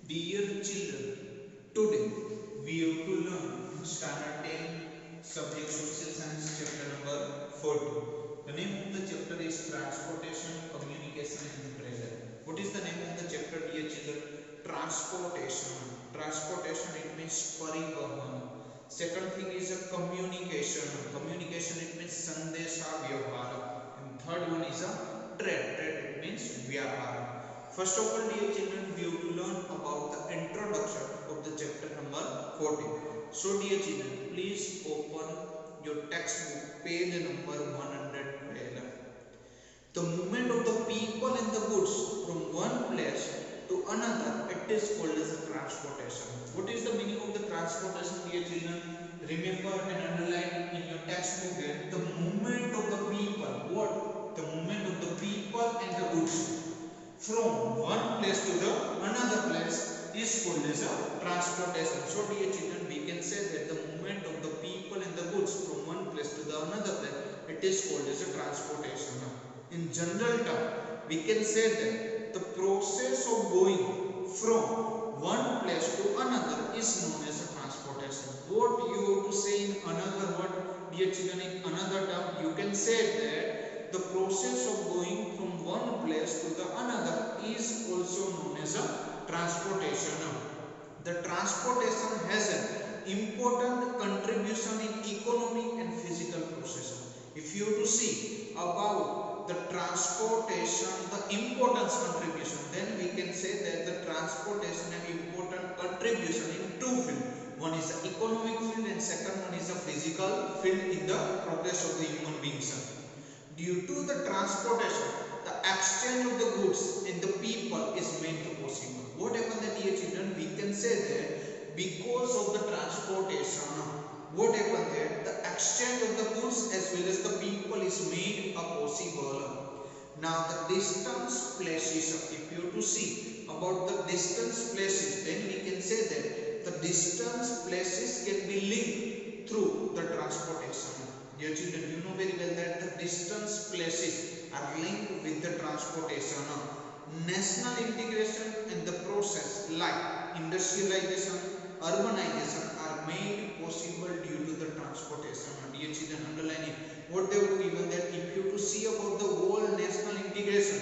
Dear children, today we have to learn standard 10 subject social science chapter number 40. The name of the chapter is transportation, communication and trade. What is the name of the chapter, dear children? Transportation. Transportation, it means parivahan. Second thing is a communication. Communication, it means sandesha vyavhara. And third one is a trade. Trade, it means vyavhara. First of all, dear children, we have to learn about the introduction of the chapter number 40. So, dear children, please open your textbook, page number 112. The movement of the people and the goods from one place to another, it is called as a transportation. What is the meaning of the transportation, dear children? Remember and underline in your textbook that the movement of the people, what? The movement of the people and the goods from one place to the another place is called as a transportation. So dear children, we can say that the movement of the people and the goods from one place to the another place, it is called as a transportation. In general term, we can say that the process of going from one place to another is known as a transportation. What you have to say in another word, dear children, in another term, you can say that the process of going from one place to the another is also known as a transportation. The transportation has an important contribution in economic and physical process. If you have to see about the transportation, the importance contribution, then we can say that the transportation have important contribution in two fields. One is the economic field and second one is the physical field in the progress of the human beings. Due to the transportation, the exchange of the goods and the people is made possible. What happened, dear children? We can say that because of the transportation, what happened there? The exchange of the goods as well as the people is made possible. Now the distance places, if you have to see about the distance places, then we can say that the distance places can be linked through the transportation. Dear children, you know very well that the distance places are linked with the transportation. National integration and the process like industrialization, urbanization are made possible due to the transportation. Dear children, underline it. What they would given that if you to see about the whole national integration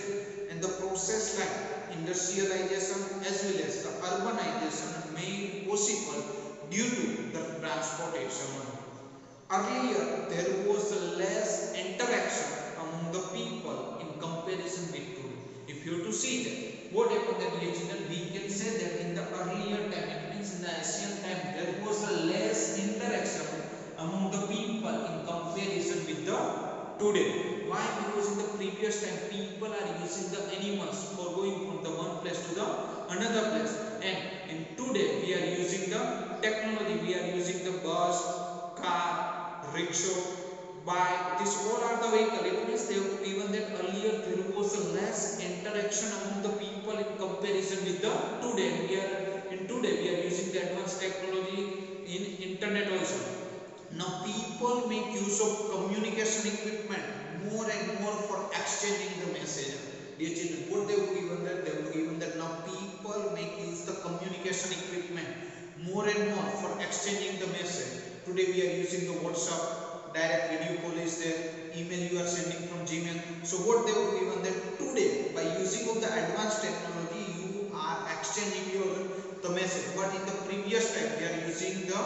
and the process like industrialization as well as the urbanization made possible due to the transportation. Earlier, there was less interaction among the people in comparison with today. If you to see that, what happened that dear children, we can say that in the earlier time, it means in the ancient time, there was less interaction among the people in comparison with the today. Why? Because in the previous time, people are using the animals for going from the one place to the another place, and in today we are using the technology. We are using the bus, car, rickshaw, bike. These all are the vehicle. It means they have given that earlier there was a less interaction among the people in comparison with the today. Today we are using the advanced technology in internet also. Now people make use of communication equipment more and more for exchanging the message. Dear children, what they have given that? They have given that now people make use the communication equipment more and more for exchanging the message. Today we are using the WhatsApp, direct video call is there, email you are sending from Gmail. So what they have given that today by using of the advanced technology you are exchanging the message. But in the previous time we are using the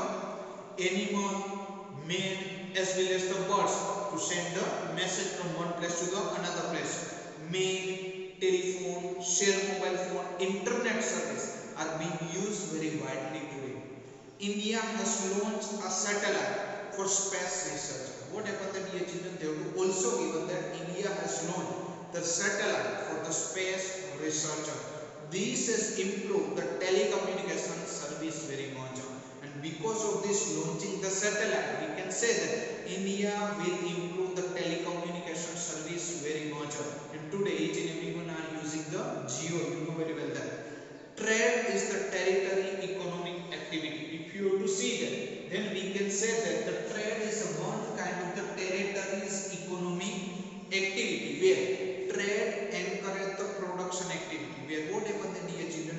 animal, man as well as the birds to send the message from one place to the another place. Mail, telephone, share mobile phone, internet service are being used very widely today. India has launched a satellite for space research. What happened that dear children? They have also given that India has launched the satellite for the space research. This has improved the telecommunication service very much. And because of this launching the satellite, we can say that India will improve the telecommunication service very much. And today each and everyone are using the Geo. You know very well that. Trade is the territory economic activity. If you have to see that, then we can say that the trade is one kind of the territory's economic activity where trade encourages the production activity. Where what happens, dear children?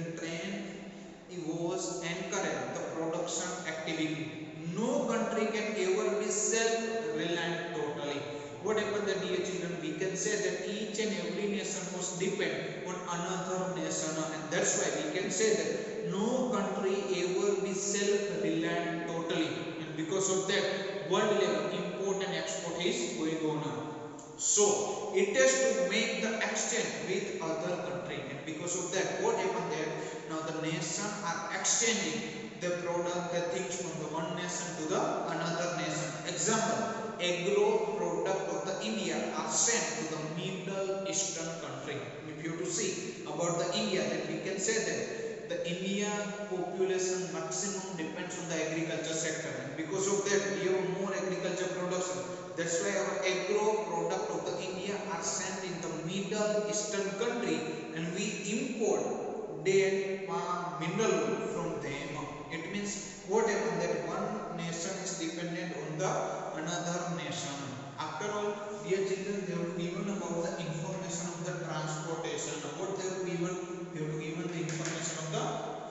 stability. No country can ever be self-reliant totally. What happened that, dear children? We can say that each and every nation must depend on another nation, and that's why we can say that no country ever be self-reliant totally. And because of that, world level import and export is going on. So it has to make the exchange with other country, and because of that, what happened there? Now the nation are exchanging the product, the things from the one nation to the another nation. Example: agro product of the India are sent to the Middle Eastern country. If you have to see about the India, then we can say that the India population maximum depends on the agriculture sector, and because of that, we have more agriculture production. That's why our agro product of the India are sent in the Middle Eastern country, and we import date, palm, mineral oil from them. It means what happened that one nation is dependent on the another nation. After all, dear children, they have given about the information of the transportation. What they have given? They have given the information of the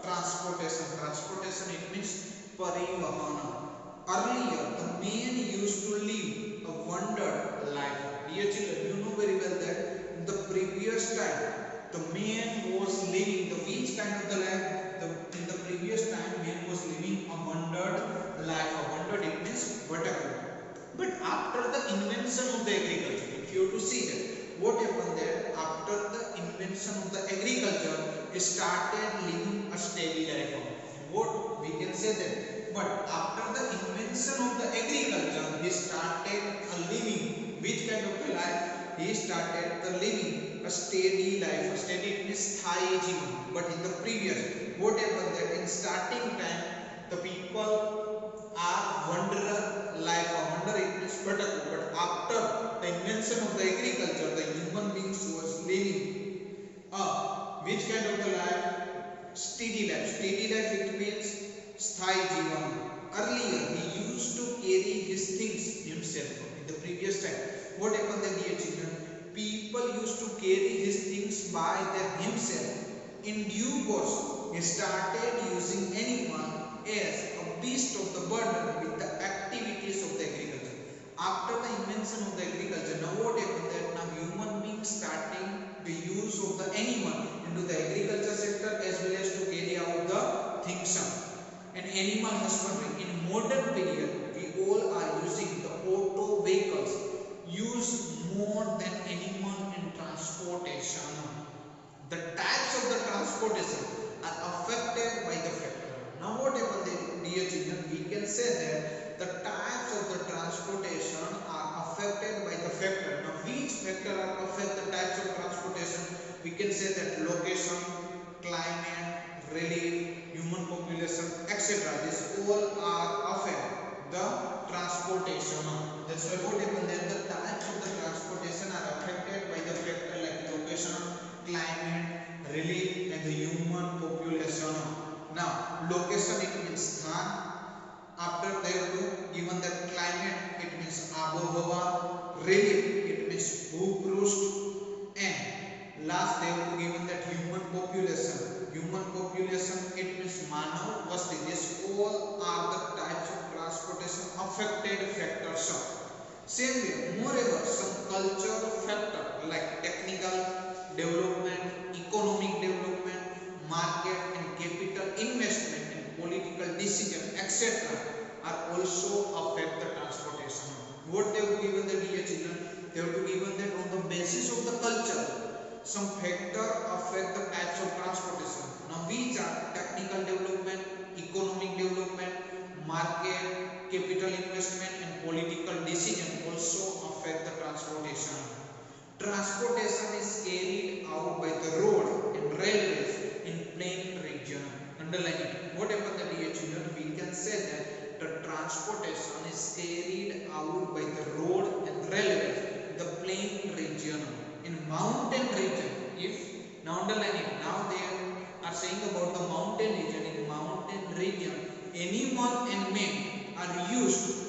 transportation. Transportation, it means parivahana. Earlier, the man used to live a wandered life. Dear children, you know very well that in the previous time, the man was living the which kind of the life? In the previous time, man was living a wandered life. A wandered, it means whatever. But after the invention of the agriculture, if you have to see that, what happened there? After the invention of the agriculture, it started living a steady life. What we can say that? But after the invention of the agriculture, he started a living. Which kind of the life? He started the living a steady life. A steady, it means sthayi jivan. But in the previous, what happened that in starting time, the people are wanderer life. A wanderer, it means bhataku. But after the invention of the agriculture, the human beings was living which kind of the life? Steady life. Steady life, it means sthayi jivan. Earlier, he used to carry his things himself. In the previous time, what happened then, dear children? People used to carry his things by himself. In due course, he started using animal as a beast of the burden with the activities of the agriculture. After the invention of the agriculture, now what happened that now human beings starting the use of the animal into the agriculture sector as well as to carry out the things. And animal husbandry in modern period, we all are using the auto vehicles use more than animal in transportation. The types of the transportation are affected by the factor. Now what happened, dear children? We can say that the types of the transportation are affected by the factor. Now which factor are affect the types of transportation? We can say that location, climate, relief, human population, etc. This all are affect the transportation. That's why what happened then, the types of the transportation are affected by the factor like location, climate, relief, and the human population. Now location, it means sthan. After they have to given that climate, it means abohava. Relief, it means bhuprush. And last they have given that human population. Human population, it means manav vasti. These all are the types of transportation affected factors. Same way, moreover, some culture factor like technical development, economic development, market and capital investment, and political decision, etc. are also affect the transportation. What they have given the dear children? They have given that on the basis of the culture, some factor affect the types of transportation. Now which are technical development, economic development, market, capital investment, and political decision also affect the transportation. Transportation is carried out by the road and railways in plain region. Underline it. What happened, dear children? We can say that the transportation is carried out by the road and railways in the plain region. In mountain region, if now underline it. Now they are saying about the mountain region. In mountain region, animal and men are used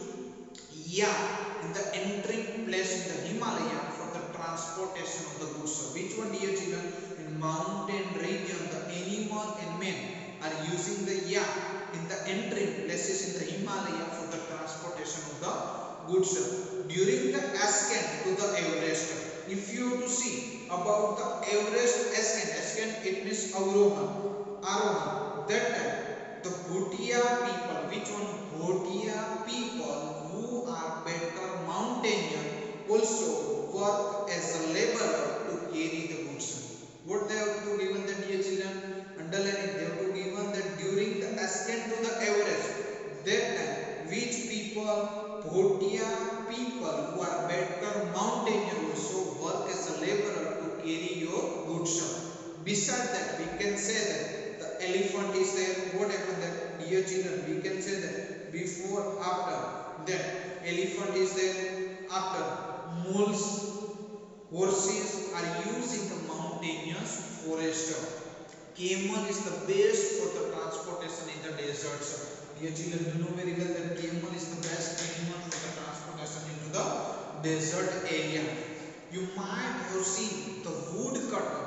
in the entering place in the Himalaya for the transportation of the goods. Which one, dear children? In mountain region, the animal and men are using the in the entering places in the Himalaya for the transportation of the goods. During the ascent to the Everest, if you have to see about the Everest ascent it means Arohan. That time the Bhutia people, which one? Bhutia people who are better mountaineer also work as a laborer to carry the goods. What they have to given the dear children? Underlining, they have to given that during the ascent to the Everest, that time which people? Bhutia people who are better mountaineer also work as a laborer to carry your goods. Besides that, we can say that the elephant is there. What happened that, dear children? We can say that before, after. Then elephant is there. After, mules, horses are used in the mountainous forest. Camel is the best for the transportation in the deserts. Dear children, you know very well that camel is the best animal for the transportation into the desert area. You might have seen the woodcutter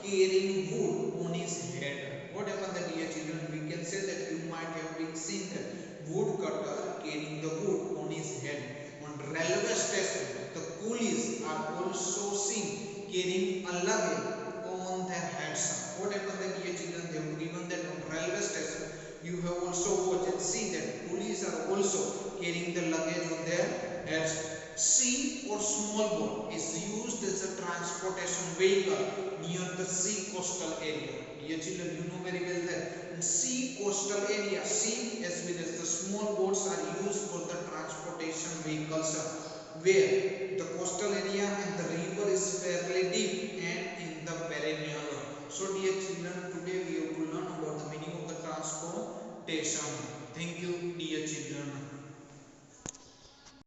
carrying wood on his head. What happened that, dear children? We can say that you might have been seen that woodcutter carrying the wood on his head. On railway station, the coolies are also seen carrying a luggage on their heads. What happened that, dear children? They have given that on railway station. You have also watched and seen that coolies are also carrying the luggage on their heads. Sea or small boat is used as a transportation vehicle near the sea coastal area. Dear children, you know very well that in sea coastal area, sea as well as the small boats are used for the transportation vehicles where the coastal area and the river is fairly deep and in the perennial. So dear children, today we have to learn about the meaning of the transportation. Thank you, dear children.